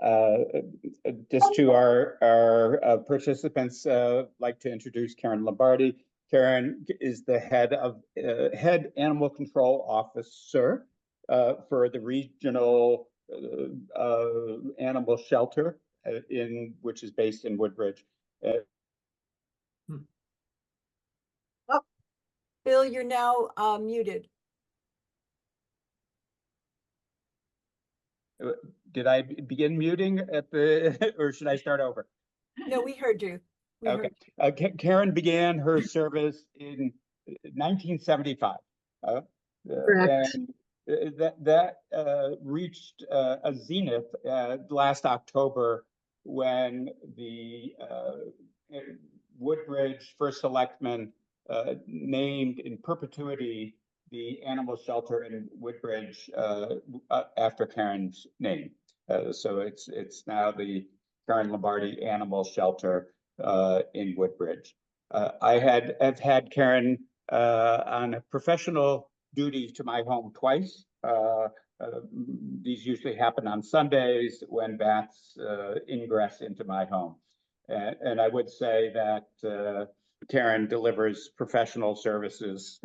Uh, just to our participants, like to introduce Karen Lombardi. Karen is the head animal control officer for the regional animal shelter which is based in Woodbridge. Oh, Bill, you're now muted. Did I begin muting at the, or should I start over? No, we heard you. Okay. Karen began her service in 1975. Correct. And that reached a zenith last October when the Woodbridge First Selectman named in perpetuity the animal shelter in Woodbridge after Karen's name. So it's now the Karen Lombardi Animal Shelter in Woodbridge. I've had Karen on a professional duty to my home twice. These usually happen on Sundays when bats ingress into my home. And I would say that Karen delivers professional services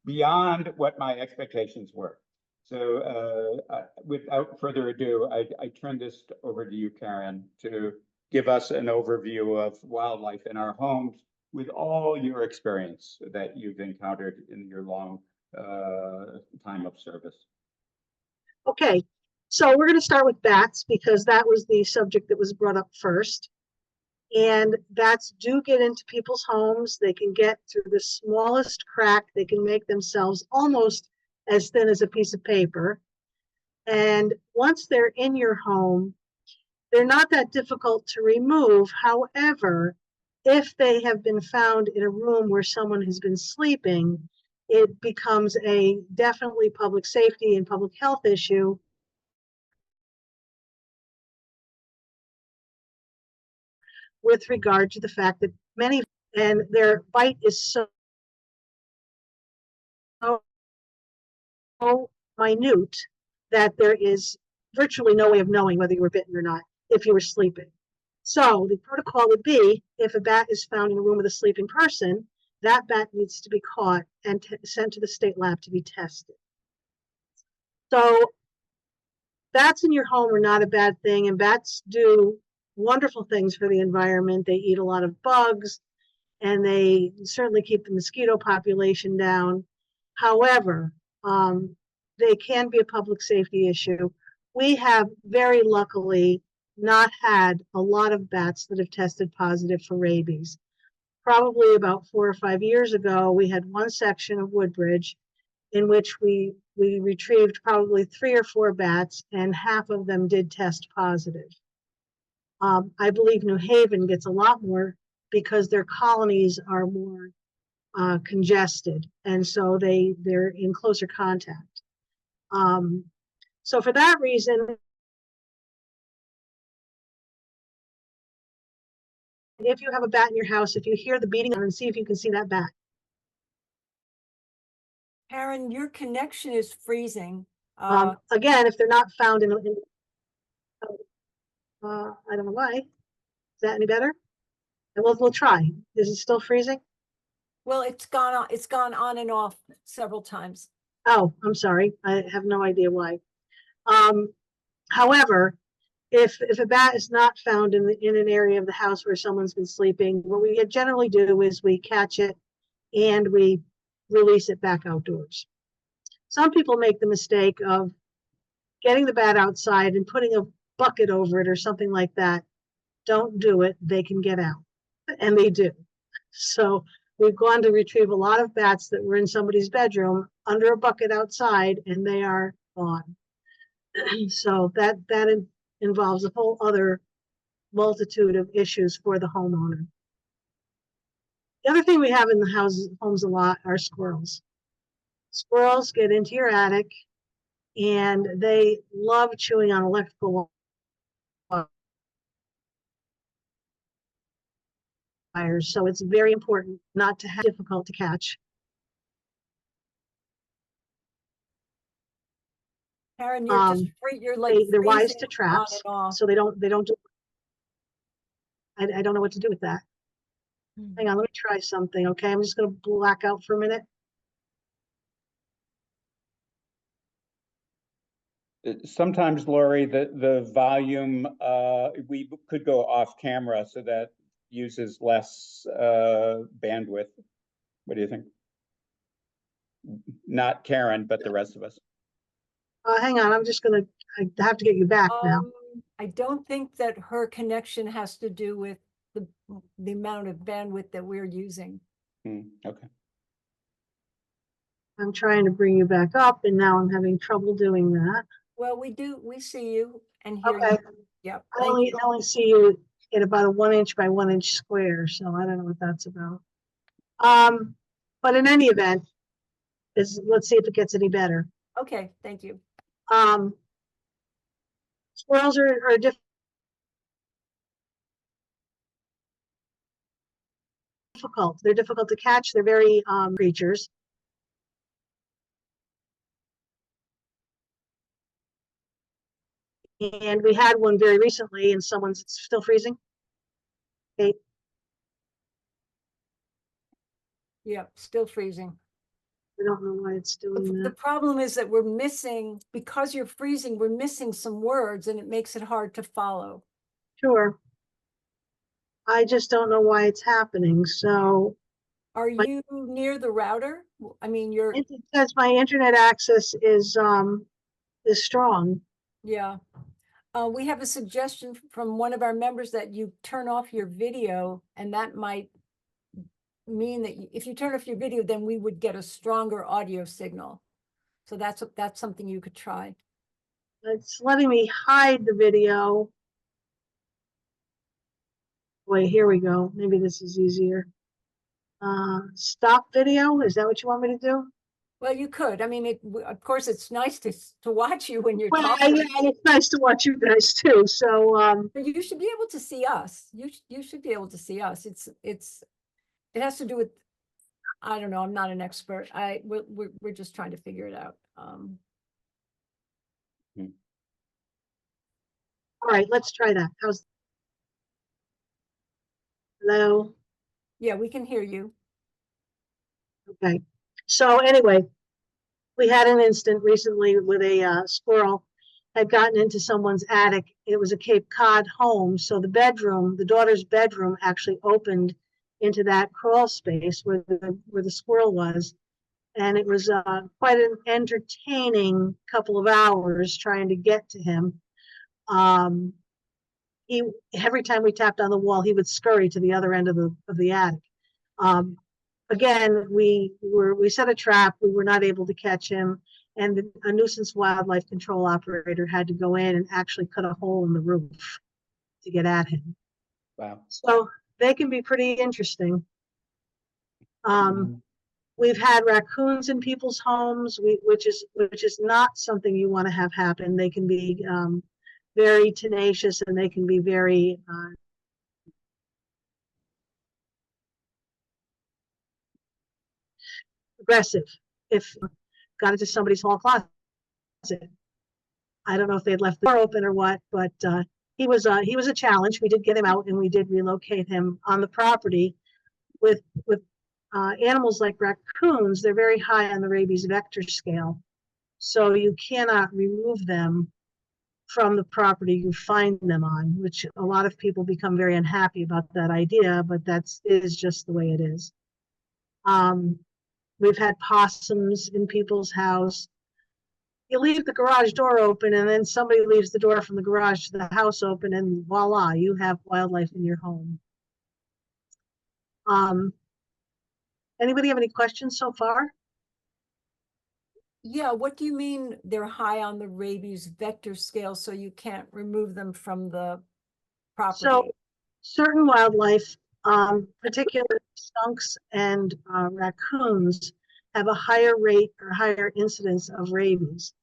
beyond what my expectations were. So without further ado, I turn this over to you, Karen, to give us an overview of wildlife in our homes with all your experience that you've encountered in your long time of service. Okay, so we're going to start with bats because that was the subject that was brought up first. And bats do get into people's homes. They can get through the smallest crack. They can make themselves almost as thin as a piece of paper. And once they're in your home, they're not that difficult to remove. However, if they have been found in a room where someone has been sleeping, it becomes a definitely public safety and public health issue. With regard to the fact that many, and their bite is so minute that there is virtually no way of knowing whether you were bitten or not if you were sleeping. So the protocol would be, if a bat is found in a room with a sleeping person, that bat needs to be caught and sent to the state lab to be tested. So bats in your home are not a bad thing, and bats do wonderful things for the environment. They eat a lot of bugs, and they certainly keep the mosquito population down. However, they can be a public safety issue. We have very luckily not had a lot of bats that have tested positive for rabies. Probably about 4 or 5 years ago, we had one section of Woodbridge in which we retrieved probably 3 or 4 bats, and half of them did test positive. I believe New Haven gets a lot more because their colonies are more congested, and so they're in closer contact. So for that reason, if you have a bat in your house, if you hear the beating on and see if you can see that bat. Karen, your connection is freezing. Again, if they're not found in I don't know why. Is that any better? And we'll try. Is it still freezing? Well, it's gone on and off several times. Oh, I'm sorry. I have no idea why. However, if a bat is not found in an area of the house where someone's been sleeping, what we generally do is we catch it and we release it back outdoors. Some people make the mistake of getting the bat outside and putting a bucket over it or something like that. Don't do it. They can get out, and they do. So we've gone to retrieve a lot of bats that were in somebody's bedroom under a bucket outside, and they are gone. So that involves a whole other multitude of issues for the homeowner. The other thing we have in the homes a lot are squirrels. Squirrels get into your attic, and they love chewing on electrical wires, so it's very important not to have difficult to catch. Karen, you're just Um, free, you're like they're wise freezing to on traps. and They're wise to freezing on traps, and off. so they don't do. I don't know what to do with that. Hmm. Hang on, let me try something. Okay, I'm just gonna black out for a minute. Sometimes, Lori, the volume, we could go off camera so that uses less bandwidth. What do you think? Not Karen, but the rest of us. Hang on, I have to get you back now. I don't think that her connection has to do with the amount of bandwidth that we're using. Okay. I'm trying to bring you back up and now I'm having trouble doing that. Well, we see you and hear Okay, you. Yep, thank you. I only see you at about a 1 inch by 1 inch square, so I don't know what that's about. But in any event, let's see if it gets any better. Okay, thank you. Squirrels are difficult. They're difficult to catch. They're very creatures. And we had one very recently, and someone's still freezing. Okay. Yep, still freezing. I don't know why it's doing The that. problem is that we're missing, because you're freezing, we're missing some words and it makes it hard to follow. Sure. I just don't know why it's happening. So Are you near the router? I mean, you're, it says my internet access is strong. yeah. We have a suggestion from one of our members that you turn off your video, and that might mean that if you turn off your video, then we would get a stronger audio signal. So that's something you could try. It's letting me hide the video. Wait, here we go. Maybe this is easier. Stop video. Is that what you want me to do? Well, you could. I mean, of course, it's nice to watch you when you're Well, talking. yeah, it's nice to watch you guys too. So, But you should be able to see us. You should be able to see us. It has to do with, I don't know. I'm not an expert. We're just trying to figure it out. all right, let's try that. Hello? Yeah, we can hear you. Okay. So anyway, we had an incident recently with a squirrel had gotten into someone's attic. It was a Cape Cod home. So the daughter's bedroom actually opened into that crawl space where the squirrel was. And it was quite an entertaining couple of hours trying to get to him. Every time we tapped on the wall, he would scurry to the other end of the attic. Again, we set a trap. We were not able to catch him, and a nuisance wildlife control operator had to go in and actually cut a hole in the roof to get at him. Wow. So they can be pretty interesting. We've had raccoons in people's homes, which is not something you want to have happen. They can be very tenacious and they can be very aggressive if got into somebody's hall closet. I don't know if they'd left the door open or what, but he was a challenge. We did get him out and we did relocate him on the property. With animals like raccoons, they're very high on the rabies vector scale, so you cannot remove them from the property you find them on, which a lot of people become very unhappy about that idea, but is just the way it is. We've had possums in people's house. You leave the garage door open and then somebody leaves the door from the garage to the house open and voila, you have wildlife in your home. Anybody have any questions so far? Yeah, what do you mean they're high on the rabies vector scale, so you can't remove them from the property? So certain wildlife, particularly skunks and raccoons, have a higher rate or higher incidence of rabies.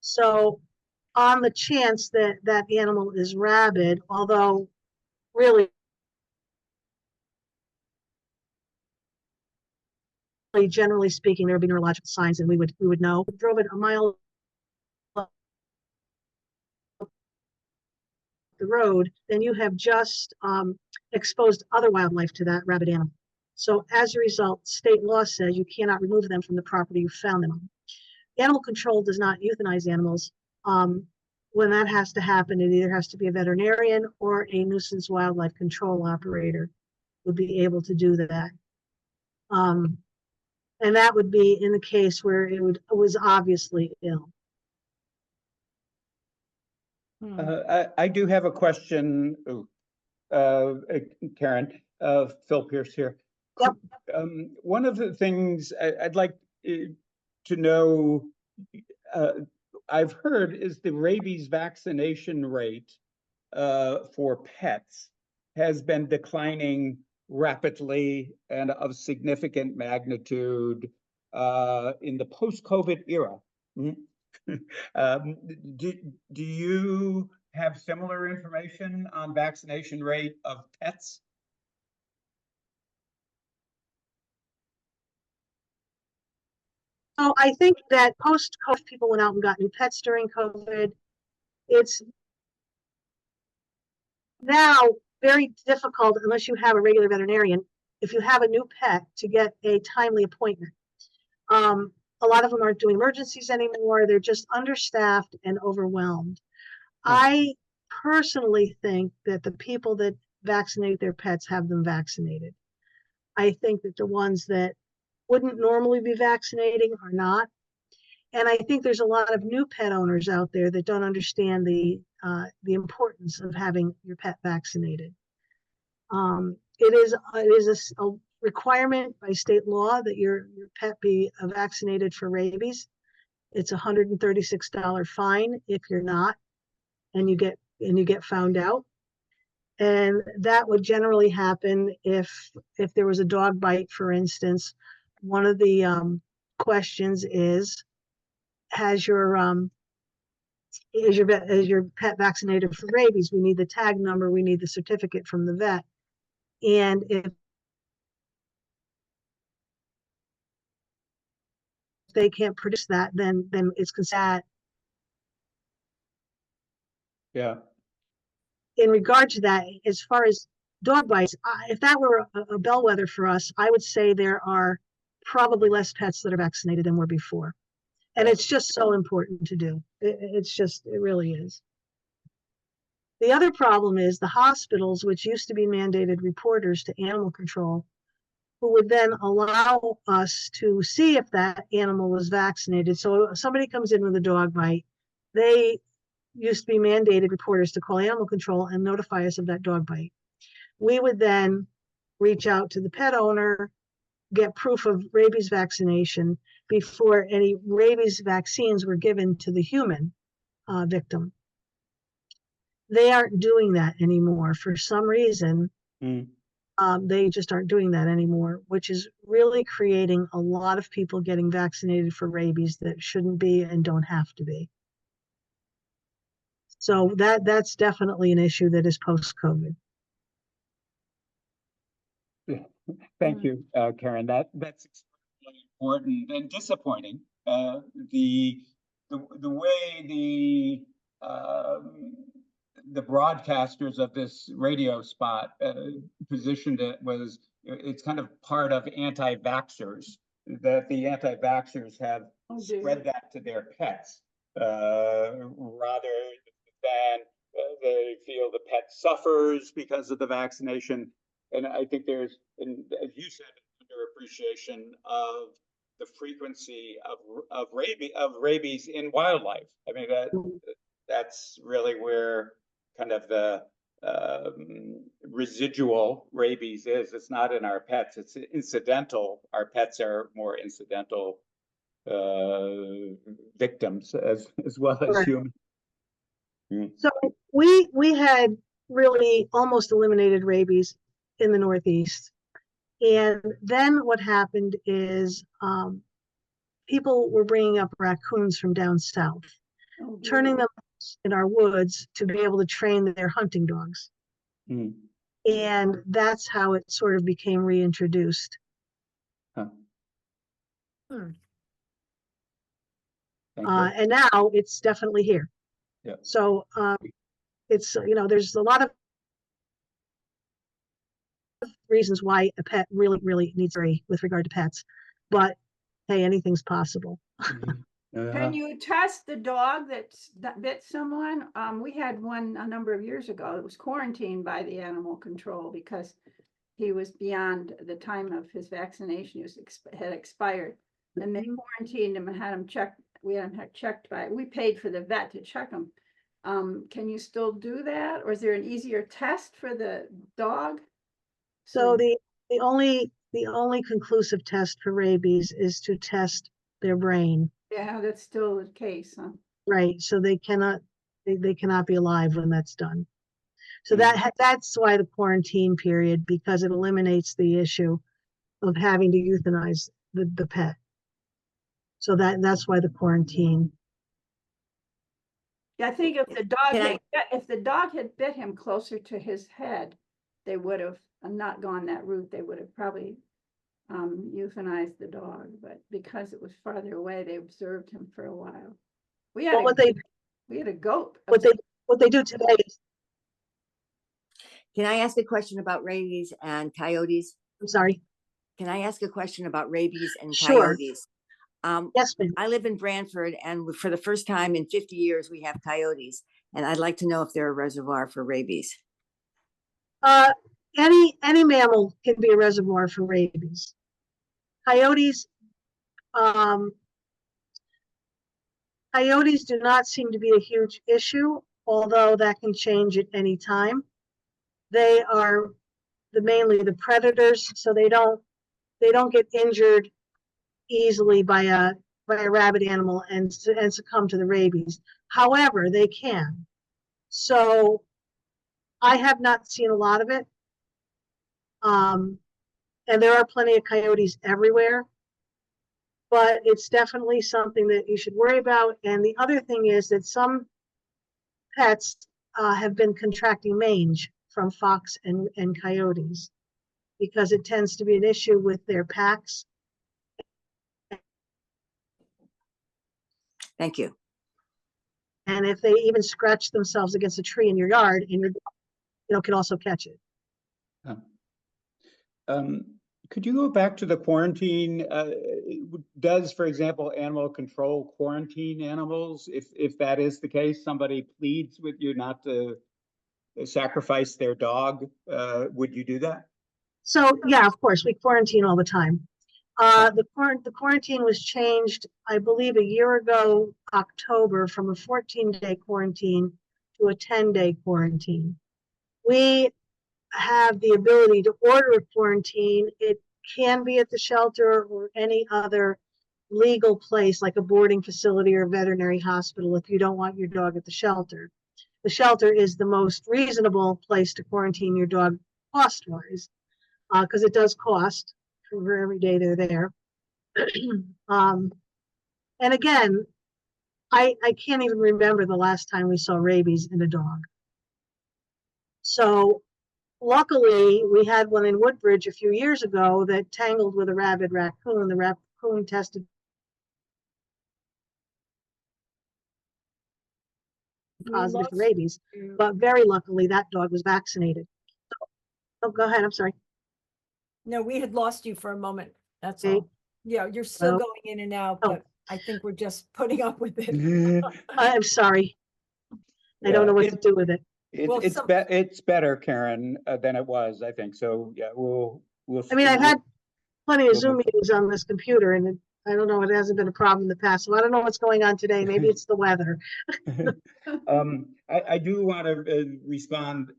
So on the chance that that animal is rabid, although really generally speaking, there would be neurological signs and we would know. We drove it a mile the road, then you have just exposed other wildlife to that rabid animal. So as a result, state law says you cannot remove them from the property you found them on. Animal control does not euthanize animals. When that has to happen, it either has to be a veterinarian or a nuisance wildlife control operator would be able to do that. And that would be in the case where it was obviously ill. I do have a question, Karen, Phil Pierce here. Yep. One of the things I'd like to know, I've heard, is the rabies vaccination rate for pets has been declining rapidly and of significant magnitude in the post-COVID era. Do you have similar information on vaccination rate of pets? So I think that post-COVID, people went out and got new pets during COVID. It's now very difficult, unless you have a regular veterinarian, if you have a new pet, to get a timely appointment. A lot of them aren't doing emergencies anymore. They're just understaffed and overwhelmed. I personally think that the people that vaccinate their pets have them vaccinated. I think that the ones that wouldn't normally be vaccinating are not. And I think there's a lot of new pet owners out there that don't understand the importance of having your pet vaccinated. It is a requirement by state law that your pet be vaccinated for rabies. It's a $136 fine if you're not, and you get found out. And that would generally happen if there was a dog bite, for instance. One of the questions is, has your pet vaccinated for rabies? We need the tag number, we need the certificate from the vet. And if they can't produce that, then it's considered. Yeah. In regard to that, as far as dog bites, if that were a bellwether for us, I would say there are probably less pets that are vaccinated than were before. And it's just so important to do. It really is. The other problem is the hospitals, which used to be mandated reporters to animal control, who would then allow us to see if that animal was vaccinated. So if somebody comes in with a dog bite, they used to be mandated reporters to call animal control and notify us of that dog bite. We would then reach out to the pet owner, get proof of rabies vaccination before any rabies vaccines were given to the human victim. They aren't doing that anymore for some reason. They just aren't doing that anymore, which is really creating a lot of people getting vaccinated for rabies that shouldn't be and don't have to be. So that's definitely an issue that is post-COVID. Thank you, Karen. That's extremely important and disappointing. The way the broadcasters of this radio spot positioned it was, it's kind of part of anti-vaxxers, that the anti-vaxxers have spread that to their pets rather than they feel the pet suffers because of the vaccination. And I think there's, and as you said, underappreciation of the frequency of rabies in wildlife. I mean, that's really where kind of the residual rabies is. It's not in our pets, it's incidental. Our pets are more incidental victims as well as humans. So we had really almost eliminated rabies in the Northeast. And then what happened is people were bringing up raccoons from down south, turning them in our woods to be able to train their hunting dogs. And that's how it sort of became reintroduced. And now it's definitely here. Yeah. So it's, there's a lot of reasons why a pet really, really needs free with regard to pets, but hey, anything's possible. Can you test the dog that bit someone? We had one a number of years ago. It was quarantined by the animal control because he was beyond the time of his vaccination. Had expired. And they quarantined him and had him checked. We had him checked we paid for the vet to check him. Can you still do that? Or is there an easier test for the dog? So the only conclusive test for rabies is to test their brain. Yeah, that's still the case, huh? Right. So they cannot be alive when that's done. So that's why the quarantine period, because it eliminates the issue of having to euthanize the pet. So that's why the quarantine. Yeah, I think if the dog had bit him closer to his head, they would have not gone that route. They would have probably euthanized the dog, but because it was farther away, they observed him for a while. We had a goat. What they do today is, Can I ask a question about rabies and coyotes? I'm sorry. Can I ask a question about rabies and Sure. coyotes? Yes, ma'am. I live in Brantford, and for the first time in 50 years, we have coyotes, and I'd like to know if they're a reservoir for rabies. Any mammal can be a reservoir for rabies. Coyotes, coyotes do not seem to be a huge issue, although that can change at any time. They are mainly the predators, so they don't get injured easily by a rabid animal and succumb to the rabies. However, they can. So I have not seen a lot of it. And there are plenty of coyotes everywhere, but it's definitely something that you should worry about. And the other thing is that some pets have been contracting mange from fox and coyotes because it tends to be an issue with their packs. Thank you. And if they even scratch themselves against a tree in your yard, and your dog, can also catch it. Could you go back to the quarantine? Does, for example, animal control quarantine animals? If that is the case, somebody pleads with you not to sacrifice their dog, would you do that? So yeah, of course, we quarantine all the time. The quarantine was changed, I believe, a year ago, October, from a 14-day quarantine to a 10-day quarantine. We have the ability to order a quarantine. It can be at the shelter or any other legal place like a boarding facility or a veterinary hospital if you don't want your dog at the shelter. The shelter is the most reasonable place to quarantine your dog cost-wise, because it does cost for every day they're there. And again, I can't even remember the last time we saw rabies in a dog. So luckily, we had one in Woodbridge a few years ago that tangled with a rabid raccoon. The raccoon tested positive for rabies, but very luckily that dog was vaccinated. Oh, go ahead. I'm sorry. No, we had lost you for a moment. That's Okay. all. Yeah, you're still Well, going in and out, oh. but I think we're just putting up with it. I'm sorry. I don't know what to do with it. Well, It's better, Karen, than it was, I think. So yeah, we'll. I mean, I've had plenty of we'll Zoom move meetings on this computer, and I don't know, it hasn't been a problem in the past. So I don't know what's going on today. Maybe it's the weather. I do want to respond.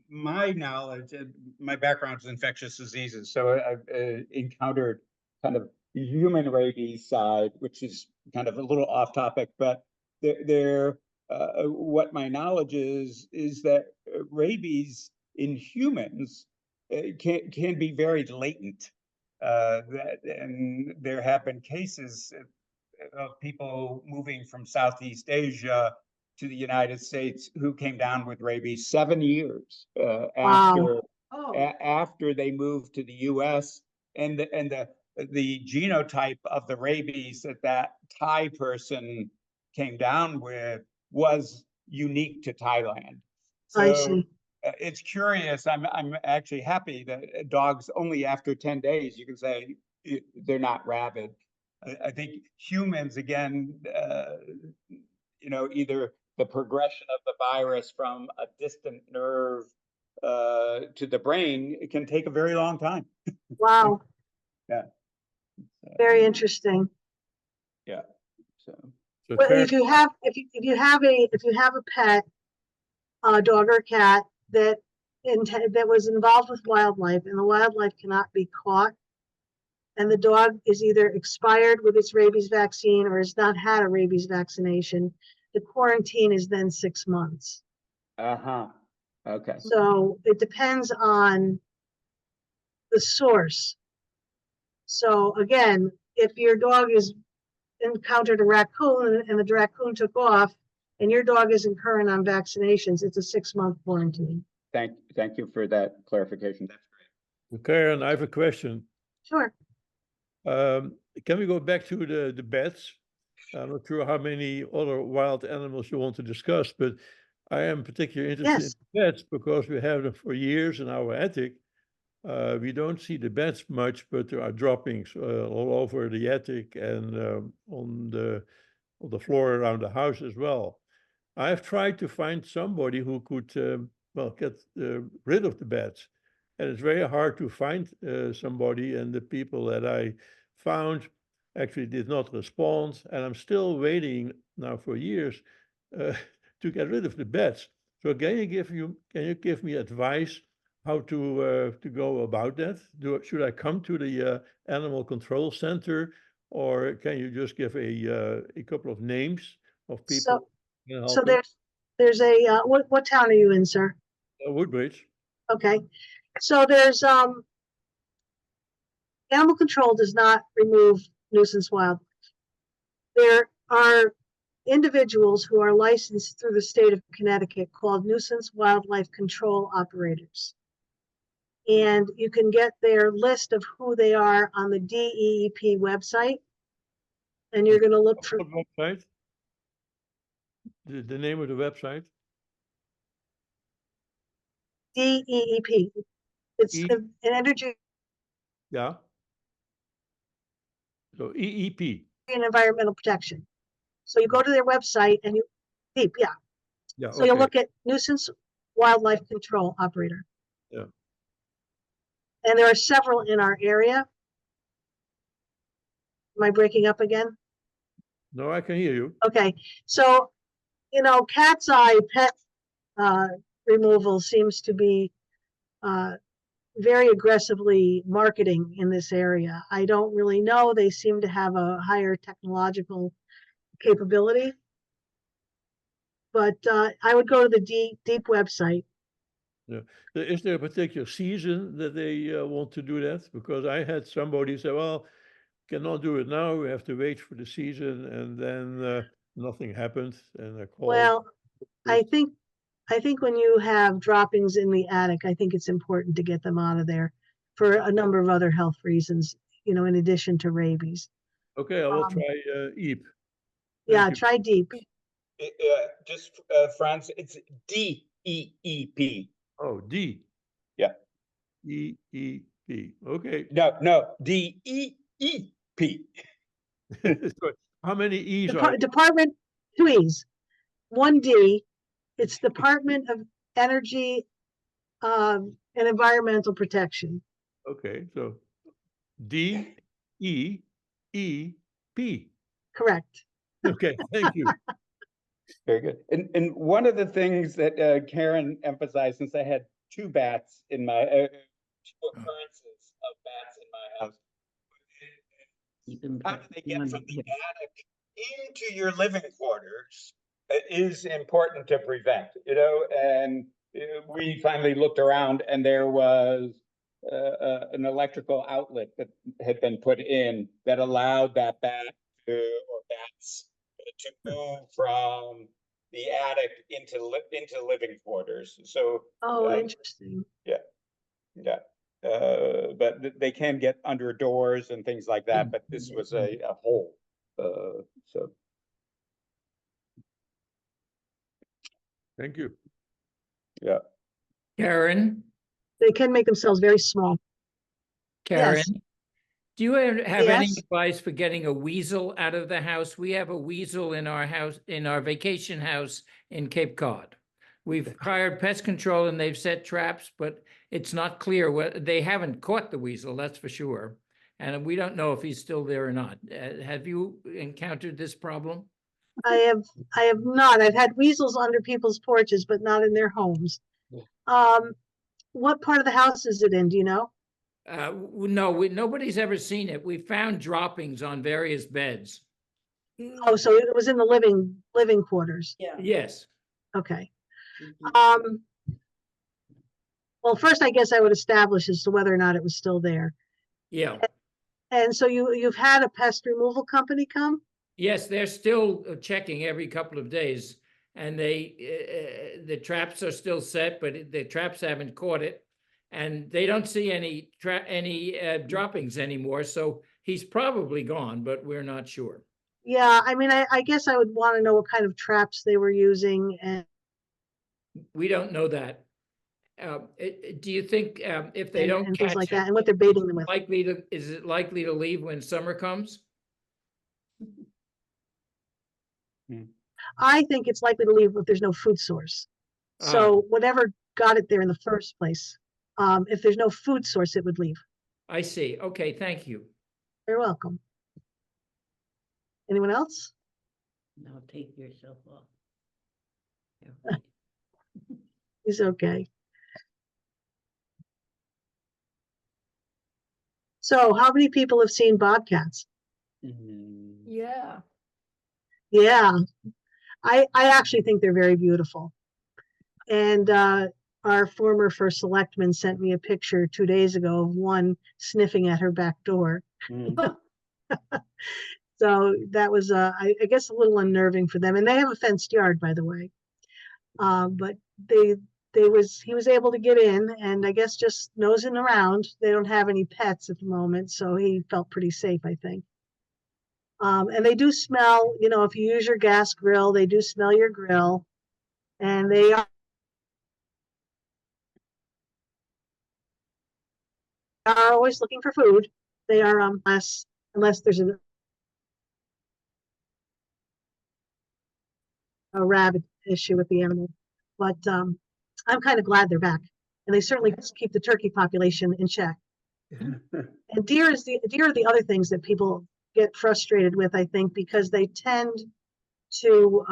My knowledge, my background is infectious diseases, so I've encountered kind of the human rabies side, which is kind of a little off topic, but what my knowledge is that rabies in humans can be very latent. And there have been cases of people moving from Southeast Asia to the United States who came down with rabies 7 years after after they moved to the U.S. and the genotype of the rabies that Thai person came down with was unique to Thailand. I So, see. it's curious. I'm actually happy that dogs only after 10 days, you can say they're not rabid. I think humans, again, either the progression of the virus from a distant nerve to the brain, it can take a very long time. Wow, Yeah. very interesting. Yeah. So, So Well, Karen, if you have a pet, a dog or cat that that was involved with wildlife and the wildlife cannot be caught, and the dog is either expired with its rabies vaccine or has not had a rabies vaccination, the quarantine is then 6 months. uh-huh. Okay. So it depends on the source. So again, if your dog is encountered a raccoon and the raccoon took off and your dog isn't current on vaccinations, it's a 6-month quarantine. Thank you for that clarification. That's great. Karen, I have a question. Sure. Can we go back to the bats? I'm not sure how many other wild animals you want to discuss, but I am particularly interested in bats because we have them for years in our attic. We don't see the bats much, but there are droppings all over the attic and on the floor around the house as well. I've tried to find somebody who could, get rid of the bats. And it's very hard to find somebody, and the people that I found actually did not respond. And I'm still waiting now for years to get rid of the bats. So can you give me advice how to go about that? Should I come to the animal control center, or can you just give a couple of names of people? So there's a what town are you in, sir? Woodbridge. Okay. So there's animal control does not remove nuisance wildlife. There are individuals who are licensed through the state of Connecticut called nuisance wildlife control operators. And you can get their list of who they are on the DEEP website. And you're going to look for What website? The name of the website? DEEP. It's E- an energy Yeah. So EEP. and environmental protection. So you go to their website and you deep, yeah. Yeah. So you'll Okay. look at nuisance wildlife control operator. Yeah. And there are several in our area. Am I breaking up again? No, I can hear you. Okay, so, cat's eye pet removal seems to be very aggressively marketing in this area. I don't really know. They seem to have a higher technological capability. But I would go to the deep website. Is there a particular season that they want to do that? Because I had somebody say, well, cannot do it now. We have to wait for the season. And then nothing happened. And I called. Well, I think when you have droppings in the attic, I think it's important to get them out of there for a number of other health reasons, in addition to rabies. Okay, I will try EEP. Yeah, you. try deep. Just Franz, it's DEEP. Oh, D. Yeah. EEP. Okay. No, DEEP. So how many E's are Department, 2 E's, 1 D. It's Department of Energy and Environmental Protection. okay? So DEEP. Correct. Okay, thank you. Very good. And one of the things that Karen emphasized, since I had 2 bats in my 2 occurrences of bats in my house, how do they get from the attic into your living quarters is important to prevent, and we finally looked around and there was an electrical outlet that had been put in that allowed that bat or bats to move from the attic into living quarters. So Oh, interesting. yeah. But they can get under doors and things like that, but this was a hole. So Thank you. Karen, They can make themselves very small. Karen, Yes. do you have any Yes. advice for getting a weasel out of the house? We have a weasel in our house, in our vacation house in Cape Cod. We've hired pest control and they've set traps, but it's not clear what, they haven't caught the weasel, that's for sure. And we don't know if he's still there or not. Have you encountered this problem? I have not. I've had weasels under people's porches, but not in their homes. What part of the house is it in? Do you know? No, nobody's ever seen it. We found droppings on various beds. Oh, so it was in the living quarters. Yeah. Yes. Okay. Well, first, I guess I would establish as to whether or not it was still there. Yeah. And so you've had a pest removal company come? Yes, they're still checking every couple of days, and the traps are still set, but the traps haven't caught it, and they don't see any droppings anymore. So he's probably gone, but we're not sure. Yeah, I mean, I guess I would want to know what kind of traps they were using, and We don't know that. Do you think if they don't and catch things like it, that, and what they're baiting them with. is it likely to leave when summer comes? I think it's likely to leave if there's no food source. So whatever got it there in the first place, if there's no food source, it would leave. I see. Okay, thank you. You're welcome. Anyone else? Now take yourself off. He's okay. So how many people have seen bobcats? Yeah. Yeah, I actually think they're very beautiful. And our former first selectman sent me a picture 2 days ago of one sniffing at her back door. So that was, I guess, a little unnerving for them. And they have a fenced yard, by the way. But he was able to get in and I guess just nosing around. They don't have any pets at the moment, so he felt pretty safe, I think. And they do smell, you know, if you use your gas grill, they do smell your grill. And they are always looking for food. They are unless there's a rabid issue with the animal. But I'm kind of glad they're back. And they certainly keep the turkey population in check. And deer are the other things that people get frustrated with, I think, because they tend to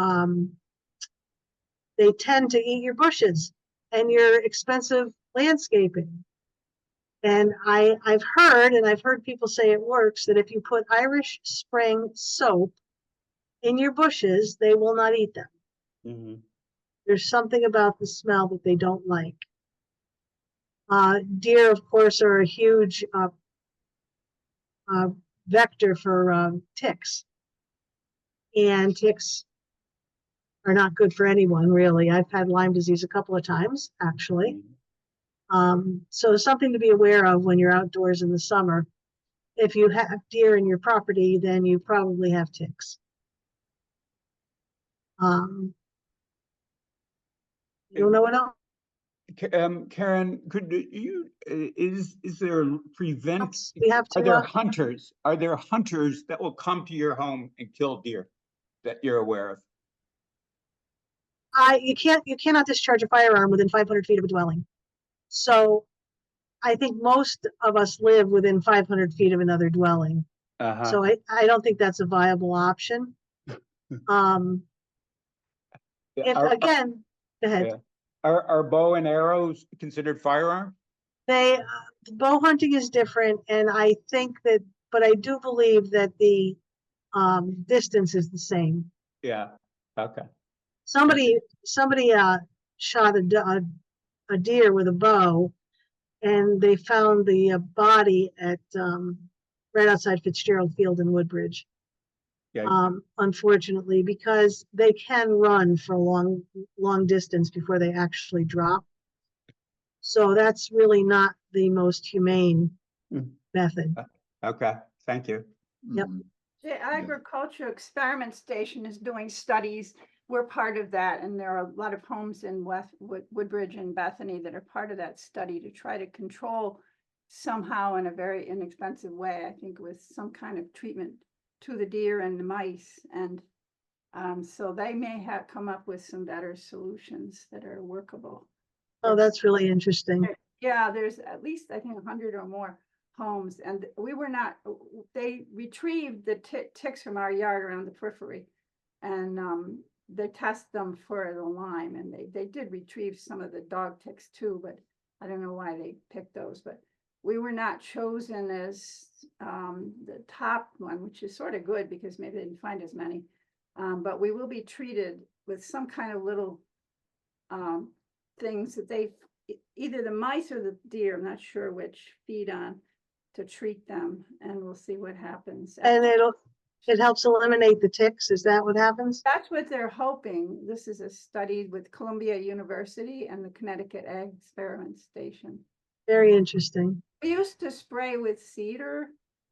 eat your bushes and your expensive landscaping. And I've heard people say it works, that if you put Irish Spring soap in your bushes, they will not eat them. There's something about the smell that they don't like. Deer, of course, are a huge vector for ticks. And ticks are not good for anyone, really. I've had Lyme disease a couple of times, actually. So something to be aware of when you're outdoors in the summer. If you have deer in your property, then you probably have ticks. You don't know what else? Karen, could you, is there We have are to, there hunters that will come to your home and kill deer that you're aware of? you cannot discharge a firearm within 500 feet of a dwelling. So I think most of us live within 500 feet of another dwelling. So I don't think that's a viable option. Again, go ahead. Yeah. Are bow and arrows considered firearms? Bow hunting is different, and I think that, but I do believe that the distance is the same. Yeah. Okay. Somebody shot a deer with a bow, and they found the body at right outside Fitzgerald Field in Woodbridge. Yeah. Unfortunately, because they can run for a long distance before they actually drop. So that's really not the most humane method. Okay. Thank you. Yep. The Agricultural Experiment Station is doing studies we're part of that, and there are a lot of homes in Woodbridge and Bethany that are part of that study to try to control somehow in a very inexpensive way, I think with some kind of treatment to the deer and the mice. And so they may have come up with some better solutions that are workable. Oh, that's really interesting. Yeah, there's at least, I think, 100 or more homes, and they retrieved the ticks from our yard around the periphery, and they test them for the Lyme, and they did retrieve some of the dog ticks too, but I don't know why they picked those. But we were not chosen as the top one, which is sort of good because maybe they didn't find as many. But we will be treated with some kind of little things that either the mice or the deer, I'm not sure which, feed on to treat them, and we'll see what happens. And it helps eliminate the ticks. Is that what happens? That's what they're hoping. This is a study with Columbia University and the Connecticut Ag Experiment Station. Very interesting. We used to spray with cedar.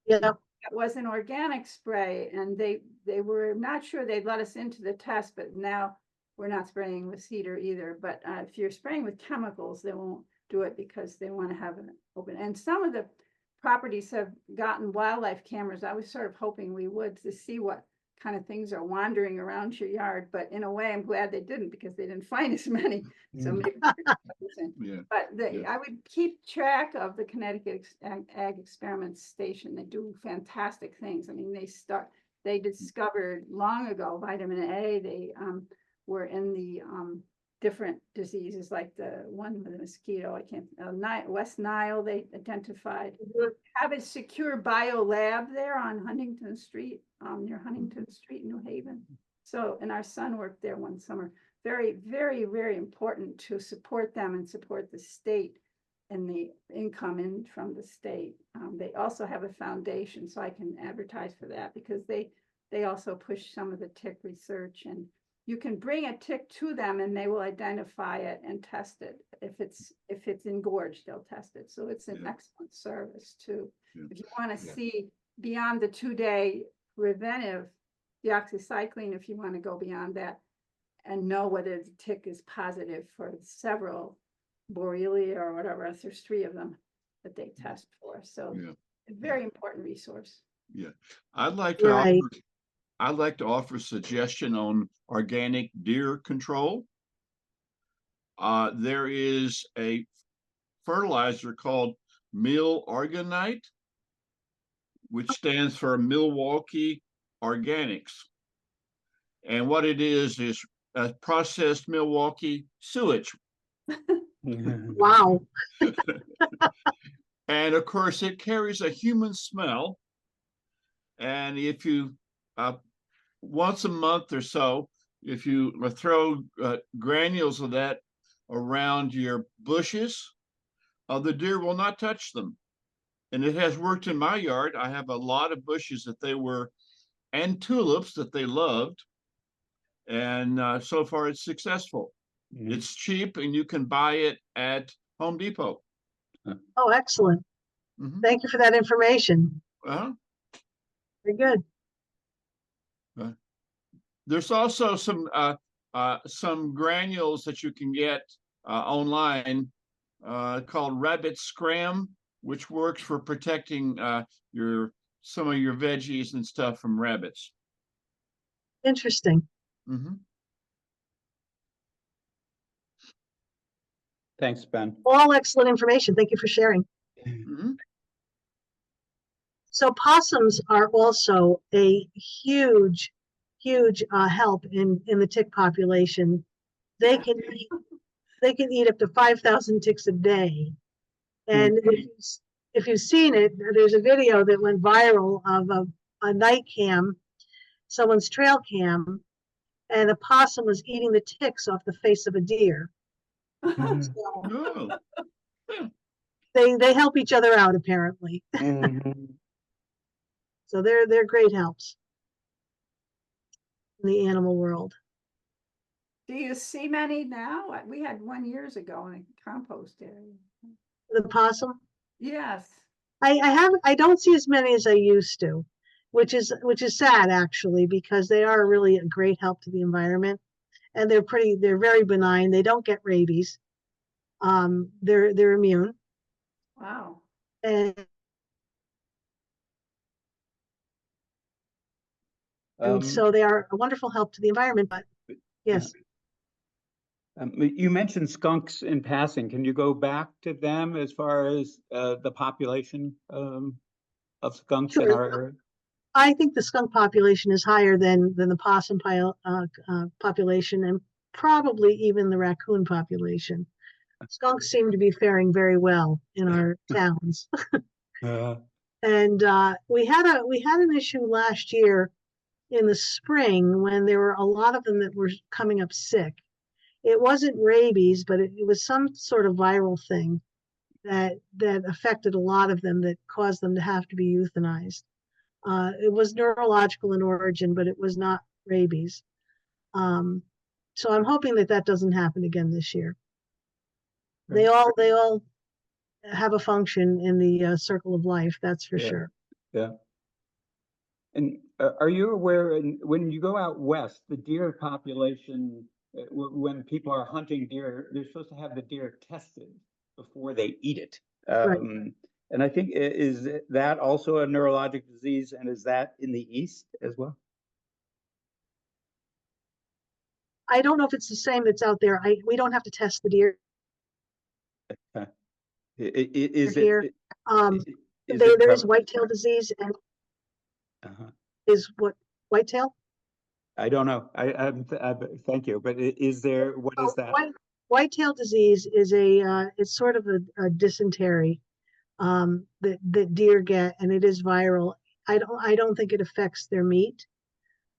Yeah. It was an organic spray, and they were not sure they'd let us into the test, but now we're not spraying with cedar either. But if you're spraying with chemicals, they won't do it because they want to have it open. And some of the properties have gotten wildlife cameras. I was sort of hoping we would, to see what kind of things are wandering around your yard. But in a way, I'm glad they didn't, because they didn't find as many. So maybe. Yeah. But I would keep track of the Connecticut Ag Experiment Station. They do fantastic things. I mean, they discovered long ago vitamin A. They were in the different diseases, like the one with the mosquito, West Nile, they identified. Have a secure bio lab there on Huntington Street, near Huntington Street in New Haven. So, and our son worked there one summer. Very, very, very important to support them and support the state and the income in from the state. They also have a foundation, so I can advertise for that, because they also push some of the tick research, and you can bring a tick to them and they will identify it and test it. If it's engorged, they'll test it. So it's an excellent service too. Yeah. If you want to see beyond the 2-day preventive deoxycycline, if you want to go beyond that and know whether the tick is positive for several Borrelia or whatever else, there's 3 of them that they test for. So a very important resource. Yeah. I'd like to Right. offer a suggestion on organic deer control. There is a fertilizer called Milorganite, which stands for Milwaukee Organics. And what it is processed Milwaukee sewage. Wow. And of course, it carries a human smell. And if you, once a month or so, if you throw granules of that around your bushes, the deer will not touch them. And it has worked in my yard. I have a lot of bushes and tulips that they loved. And so far it's successful. Mhm. It's cheap, and you can buy it at Home Depot. Oh, excellent. Mhm. Thank you for that information. Very good. There's also some granules that you can get online called Rabbit Scram, which works for protecting some of your veggies and stuff from rabbits. Interesting. Mhm. Thanks, Ben. All excellent information. Thank you for sharing. Mhm. So possums are also a huge help in the tick population. They can eat up to 5,000 ticks a day. And if you've seen it, there's a video that went viral of a night cam, someone's trail cam, and a possum was eating the ticks off the face of a deer. Oh, They help each other out, apparently. Mhm. So they're great helps in the animal world. Do you see many now? We had one years ago in a compost area. The possum, Yes. I don't see as many as I used to, which is sad actually, because they are really a great help to the environment. and they're very benign. They don't get rabies. They're immune. Wow. And so they are a wonderful help to the environment, but yes. You mentioned skunks in passing. Can you go back to them as far as the population of skunks in Sure. our area? I think the skunk population is higher than the possum population, and probably even the raccoon population. Skunks seem to be faring very well in our towns. And we had an issue last year in the spring when there were a lot of them that were coming up sick. It wasn't rabies, but it was some sort of viral thing that affected a lot of them that caused them to have to be euthanized. It was neurological in origin, but it was not rabies. So I'm hoping that doesn't happen again this year. They all have a function in the circle of life, that's for sure. Yeah. And are you aware, when you go out west, the deer population, when people are hunting deer, they're supposed to have the deer tested before they eat it. Right. And I think, is that also a neurologic disease, and is that in the East as well? I don't know if it's the same that's out there. We don't have to test the deer Is here. it? There is whitetail disease, and is what whitetail? I don't know. I thank you, but is there? What is that? Whitetail disease is it's sort of a dysentery that deer get, and it is viral. I don't think it affects their meat.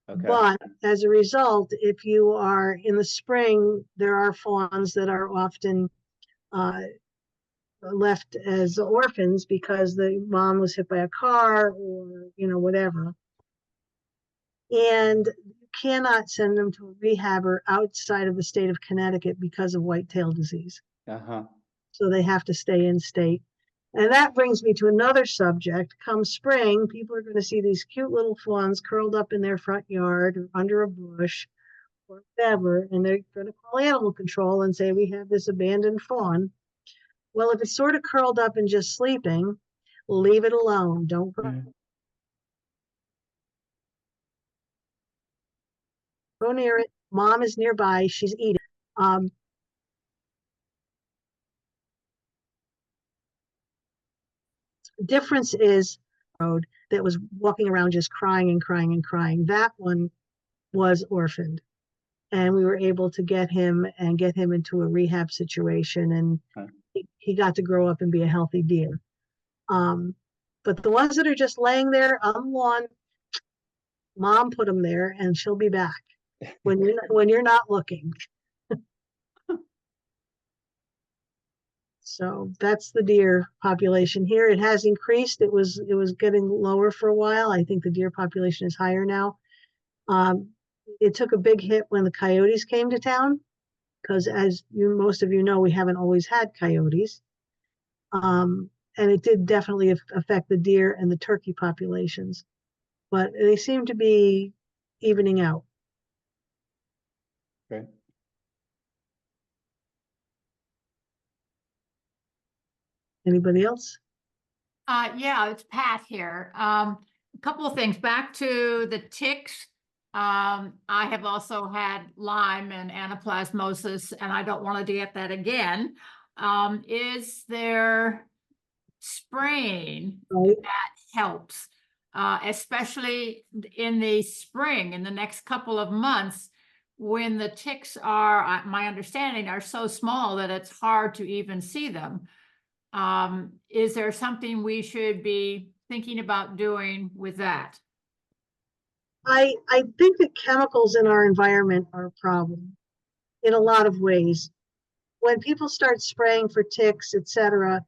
Okay. But as a result, if you are in the spring, there are fawns that are often left as orphans because the mom was hit by a car or whatever. And you cannot send them to a rehabber outside of the state of Connecticut because of whitetail disease. So they have to stay in state. And that brings me to another subject. Come spring, people are going to see these cute little fawns curled up in their front yard or under a bush or whatever, and they're going to call animal control and say, we have this abandoned fawn. Well, if it's sort of curled up and just sleeping, leave it alone. Don't go near it. Mom is nearby. She's eating. Difference is road that was walking around just crying and crying and crying. That one was orphaned, and we were able to get him into a rehab situation, and he got to grow up and be a healthy deer. But the ones that are just laying there on the lawn, Mom put them there, and she'll be back when you're not looking. So that's the deer population here. It has increased. It was getting lower for a while. I think the deer population is higher now. It took a big hit when the coyotes came to town, because as most of you know, we haven't always had coyotes. And it did definitely affect the deer and the turkey populations, but they seem to be evening out. Okay. Anybody else? Yeah, it's Pat here. A couple of things. Back to the ticks. I have also had Lyme and anaplasmosis, and I don't want to get that again. Is there spraying that helps, especially in the spring, in the next couple of months, when the ticks are, my understanding, are so small that it's hard to even see them? Is there something we should be thinking about doing with that? I think that chemicals in our environment are a problem in a lot of ways. When people start spraying for ticks, etc.,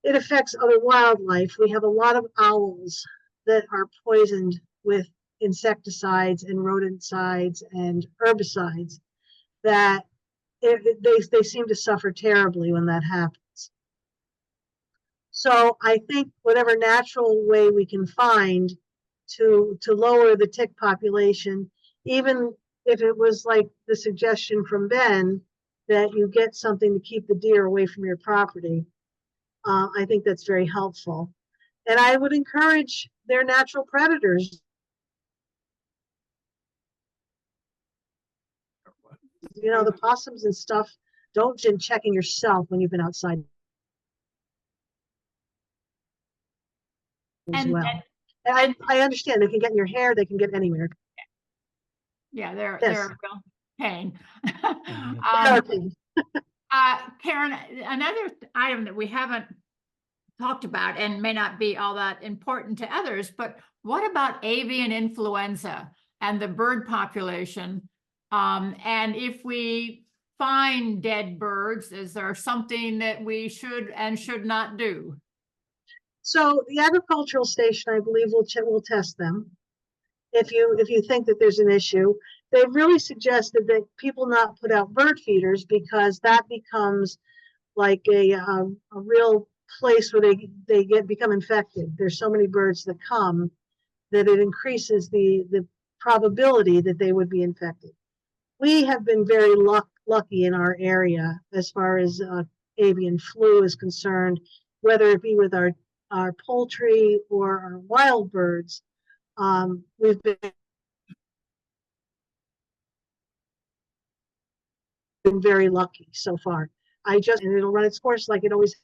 it affects other wildlife. We have a lot of owls that are poisoned with insecticides and rodenticides and herbicides that they seem to suffer terribly when that happens. So I think whatever natural way we can find to lower the tick population, even if it was like the suggestion from Ben, that you get something to keep the deer away from your property, I think that's very helpful. And I would encourage their natural predators. You know, the possums and stuff, don't been checking yourself when you've been outside as And- well. And I understand they can get in your hair, they can get anywhere. Yeah, they're Yes. a real pain. Therapy. Karen, another item that we haven't talked about and may not be all that important to others, but what about avian influenza and the bird population? And if we find dead birds, is there something that we should and should not do? So the agricultural station, I believe, will test them. If you think that there's an issue, they've really suggested that people not put out bird feeders, because that becomes like a real place where they become infected. There's so many birds that come that it increases the probability that they would be infected. We have been very lucky in our area as far as avian flu is concerned, whether it be with our poultry or our wild birds. We've been very lucky so far. And it'll run its course like it always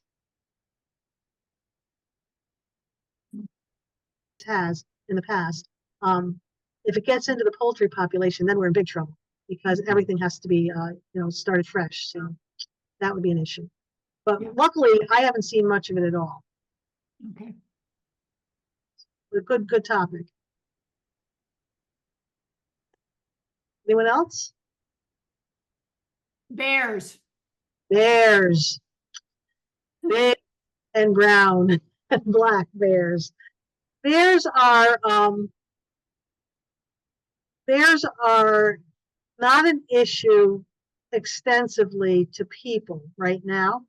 has in the past. If it gets into the poultry population, then we're in big trouble, because everything has to be, started fresh. So that would be an issue. But Yeah. luckily, I haven't seen much of it at all. Okay. A good topic. Anyone else? Bears. Bears. Big and brown and black bears. Bears are not an issue extensively to people right now.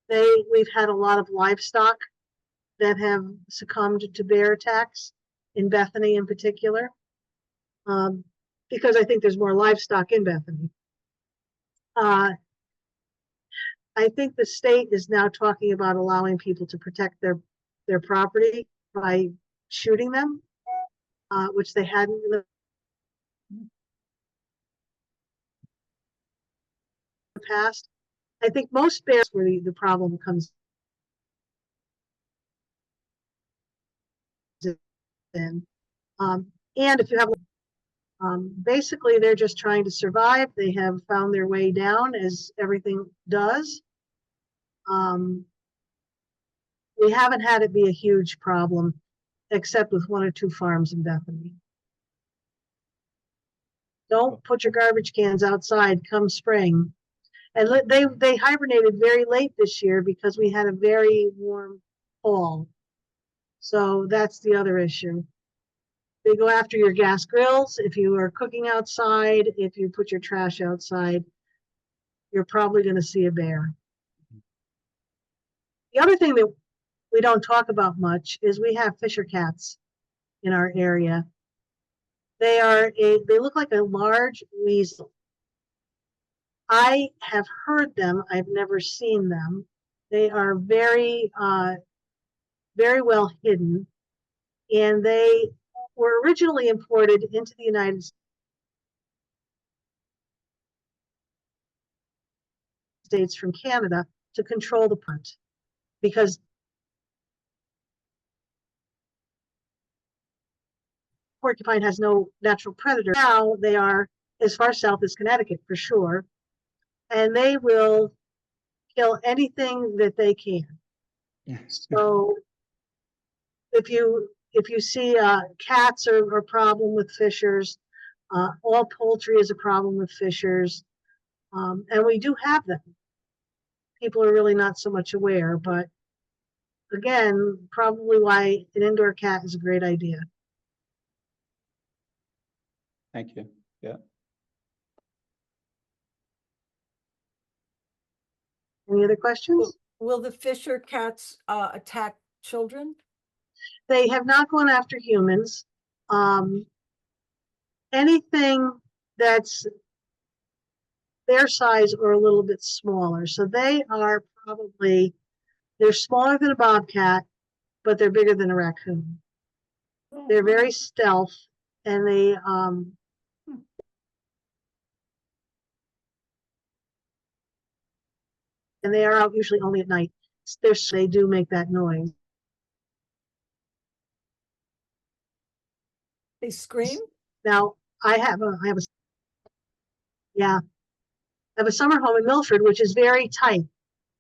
We've had a lot of livestock that have succumbed to bear attacks in Bethany in particular, because I think there's more livestock in Bethany. I think the state is now talking about allowing people to protect their property by shooting them, which they hadn't in the past. I think most bears where the problem comes in. And if you have, basically they're just trying to survive. They have found their way down, as everything does. We haven't had it be a huge problem, except with 1 or 2 farms in Bethany. Don't put your garbage cans outside come spring. And they hibernated very late this year because we had a very warm fall. So that's the other issue. They go after your gas grills. If you are cooking outside, if you put your trash outside, you're probably going to see a bear. The other thing that we don't talk about much is we have fisher cats in our area. They look like a large weasel. I have heard them. I've never seen them. They are very, very well hidden, and they were originally imported into the United States from Canada to control the hunt, because porcupine has no natural predator. Now they are as far south as Connecticut for sure, and they will kill anything that they can. So if you see cats are a problem with fishers, all poultry is a problem with fishers, and we do have them. People are really not so much aware, but again, probably why an indoor cat is a great idea. Thank you. Yeah. Any other questions? Will the Fisher cats attack children? They have not gone after humans. Anything that's their size or a little bit smaller. So they are probably, they're smaller than a bobcat, but they're bigger than a raccoon. They're very stealth, and they are out usually only at night. They do make that noise. They scream? Now, I have a yeah, I have a summer home in Milford, which is very tight.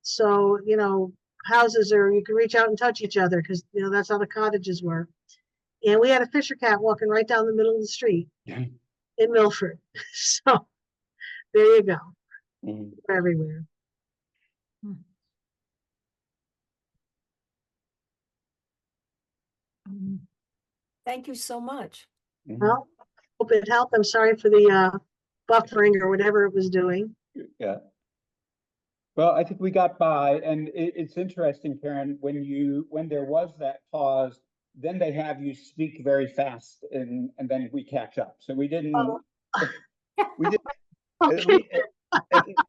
So, you know, houses are, you can reach out and touch each other because, you know, that's how the cottages were. And we had a Fisher cat walking right down the middle of the street in Milford. So there you go. Mhm. They're everywhere. Thank you so much. Mhm. Well, hope it helped. I'm sorry for the buffering or whatever it was doing. Yeah. Well, I think we got by, and it's interesting, Karen, when there was that pause, then they have you speak very fast, and then we catch up. So we didn't, we didn't, at Okay. least,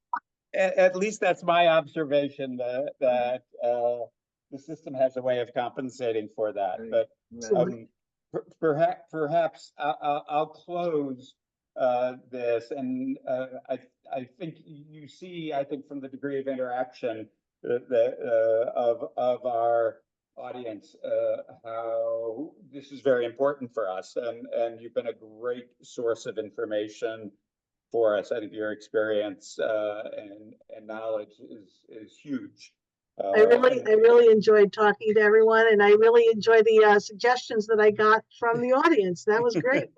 at least that's my observation, that the system has a way of compensating for that. But Excellent. perhaps I'll close this, and I think you see, I think from the degree of interaction of our audience, how this is very important for us, and you've been a great source of information for us. I think your experience and knowledge is huge. I really enjoyed talking to everyone, and I really enjoyed the suggestions that I got from the audience. That was great.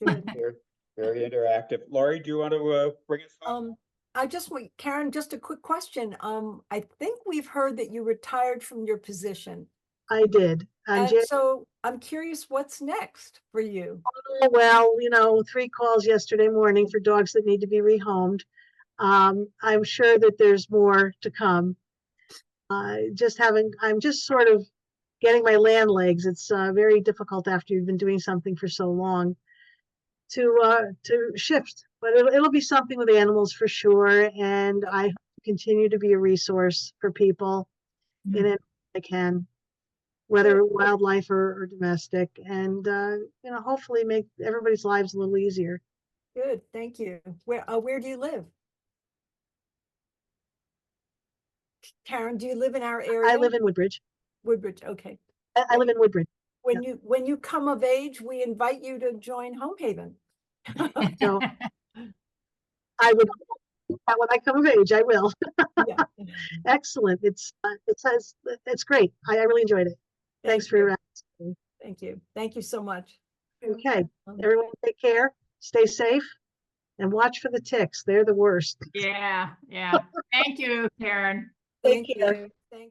Very, very interactive. Laurie, do you want to bring us home? I just want, Karen, just a quick question. I think we've heard that you retired from your position. I did. And so I'm curious what's next for you. Well, you know, 3 calls yesterday morning for dogs that need to be rehomed. I'm sure that there's more to come. I'm just sort of getting my land legs. It's very difficult after you've been doing something for so long to shift, but it'll be something with animals for sure. And I hope to continue to be a resource for people in it I can, whether wildlife or domestic, and you know, hopefully make everybody's lives a little easier. Good, thank you. Where do you live? Karen, do you live in our area? I live in Woodbridge. Woodbridge, okay. I live in Woodbridge. When you come of age, we invite you to join Home Haven. So I would, when I come of age, I will. Yeah. Excellent. It's great. I really enjoyed it. Thanks for your asking. Thank you. Thank you so much. Okay, everyone take care, stay safe, and watch for the ticks. They're the worst. Yeah, yeah. Thank you, Karen. Thank you. Thank you.